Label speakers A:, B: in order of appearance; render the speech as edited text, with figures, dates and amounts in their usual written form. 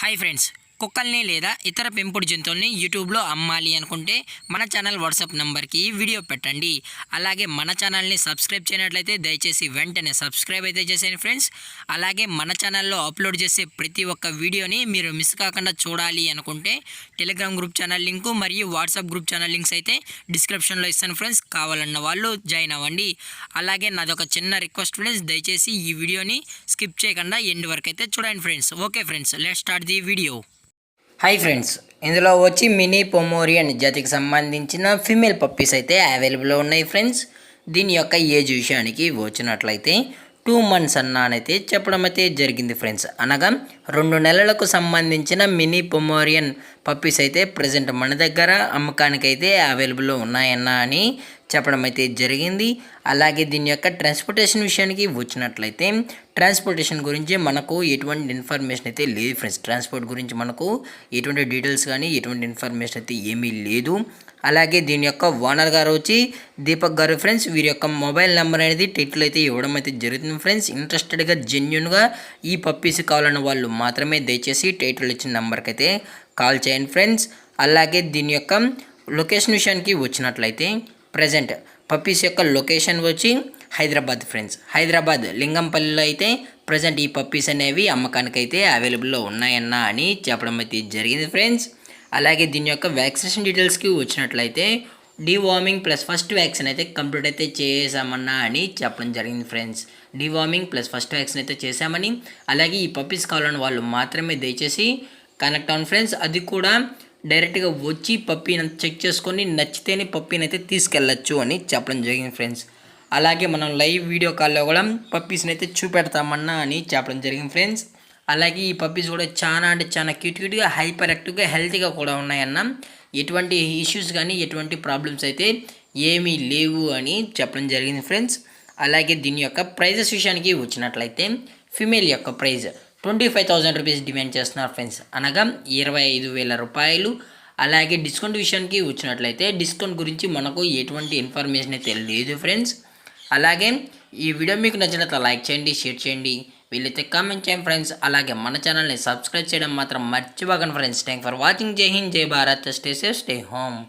A: Hi friends, కుక్కల్ని లేదా ఇతర పెంపుడు జంతువుల్ని యూట్యూబ్లో అమ్మాలి అనుకుంటే మన ఛానల్ వాట్సాప్ నెంబర్కి వీడియో పెట్టండి. అలాగే మన ఛానల్ని సబ్స్క్రైబ్ చేయనట్లయితే దయచేసి వెంటనే సబ్స్క్రైబ్ అయితే చేసేయండి ఫ్రెండ్స్. అలాగే మన ఛానల్లో అప్లోడ్ చేసే ప్రతి ఒక్క వీడియోని మీరు మిస్ కాకుండా చూడాలి అనుకుంటే టెలిగ్రామ్ గ్రూప్ ఛానల్ లింకు మరియు వాట్సాప్ గ్రూప్ ఛానల్ లింక్స్ అయితే డిస్క్రిప్షన్లో ఇస్తాను ఫ్రెండ్స్. కావాలన్న వాళ్ళు జాయిన్ అవ్వండి. అలాగే నాదొక చిన్న రిక్వెస్ట్ ఫ్రెండ్స్, దయచేసి ఈ వీడియోని స్కిప్ చేయకుండా ఎండ్ వరకు అయితే చూడండి friends. Okay friends, let's start the video. Hi friends, ఇందులో వచ్చి మినీ పొమోరియన్ జాతికి సంబంధించిన ఫీమేల్ పప్పీస్ అయితే అవైలబుల్లో ఉన్నాయి ఫ్రెండ్స్. దీని యొక్క ఏజ్ విషయానికి వచ్చినట్లయితే 2 months అన్నానైతే చెప్పడం అయితే జరిగింది ఫ్రెండ్స్. అనగా 2 నెలలకు సంబంధించిన మినీ పొమోరియన్ పప్పీస్ అయితే ప్రజెంట్ మన దగ్గర అమ్మకానికి అయితే అవైలబుల్లో ఉన్నాయన్నా అని చెప్పడం అయితే జరిగింది. అలాగే దీని యొక్క ట్రాన్స్పోర్టేషన్ విషయానికి వచ్చినట్లయితే ట్రాన్స్పోర్టేషన్ గురించి మనకు ఎటువంటి ఇన్ఫర్మేషన్ అయితే లేదు ఫ్రెండ్స్. ట్రాన్స్పోర్ట్ గురించి మనకు ఎటువంటి డీటెయిల్స్ కానీ ఎటువంటి ఇన్ఫర్మేషన్ అయితే ఏమీ లేదు. అలాగే దీని యొక్క ఓనర్ గారు వచ్చి దీపక్ గారు ఫ్రెండ్స్. వీరి యొక్క మొబైల్ నెంబర్ అనేది టైటిల్ అయితే ఇవ్వడం అయితే జరుగుతుంది ఫ్రెండ్స్. ఇంట్రెస్టెడ్గా జెన్యున్గా ఈ పప్పీస్ కావాలన్న వాళ్ళు మాత్రమే దయచేసి టైటిల్ ఇచ్చిన నెంబర్కి అయితే కాల్ చేయండి ఫ్రెండ్స్. అలాగే దీని యొక్క లొకేషన్ విషయానికి వచ్చినట్లయితే ప్రజెంట్ పప్పీస్ యొక్క లొకేషన్ వచ్చి హైదరాబాద్ ఫ్రెండ్స్. హైదరాబాద్ లింగంపల్లిలో అయితే ప్రజెంట్ ఈ పప్పీస్ అనేవి అమ్మకానికి అయితే అవైలబుల్లో ఉన్నాయన్నా అని చెప్పడం అయితే జరిగింది ఫ్రెండ్స్. అలాగే దీని యొక్క వ్యాక్సినేషన్ డీటెయిల్స్కి వచ్చినట్లయితే డీవార్మింగ్ ప్లస్ ఫస్ట్ వ్యాక్సిన్ అయితే కంప్లీట్ అయితే చేసామన్నా అని చెప్పడం జరిగింది friends. Deworming plus first vaccine అయితే చేసామని, అలాగే ఈ పప్పీస్ కావాలని వాళ్ళు మాత్రమే దయచేసి కనెక్ట్ అవ్వండి ఫ్రెండ్స్. అది కూడా డైరెక్ట్గా వచ్చి పప్పీని చెక్ చేసుకొని నచ్చితేనే పప్పీని అయితే తీసుకెళ్ళచ్చు అని చెప్పడం జరిగింది ఫ్రెండ్స్. అలాగే మనం లైవ్ వీడియో కాల్లో కూడా పప్పీస్ని అయితే చూపెడతామన్నా అని చెప్పడం జరిగింది ఫ్రెండ్స్. అలాగే ఈ పప్పీస్ కూడా చాలా అంటే చాలా క్యూట్గా హైపర్ యాక్టివ్గా హెల్తీగా కూడా ఉన్నాయన్న. ఎటువంటి ఇష్యూస్ కానీ ఎటువంటి ప్రాబ్లమ్స్ అయితే ఏమీ లేవు అని చెప్పడం జరిగింది ఫ్రెండ్స్. అలాగే దీని యొక్క ప్రైజెస్ విషయానికి వచ్చినట్లయితే ఫిమేల్ యొక్క ప్రైజ్ 25,000 రూపీస్ డిమాండ్ చేస్తున్నారు ఫ్రెండ్స్. అనగా 25,000 రూపాయలు. అలాగే డిస్కౌంట్ విషయానికి వచ్చినట్లయితే డిస్కౌంట్ గురించి మనకు ఎటువంటి ఇన్ఫర్మేషన్ అయితే లేదు ఫ్రెండ్స్. అలాగే ఈ వీడియో మీకు నచ్చినట్లయితే లైక్ చేయండి, షేర్ చేయండి, వీళ్ళైతే కామెంట్ చేయండి ఫ్రెండ్స్. అలాగే మన ఛానల్ని సబ్స్క్రైబ్ చేయడం మాత్రం మర్చిపోకండి ఫ్రెండ్స్. Thank for watching. జై హింద్, జై Bharat, stay safe, stay home.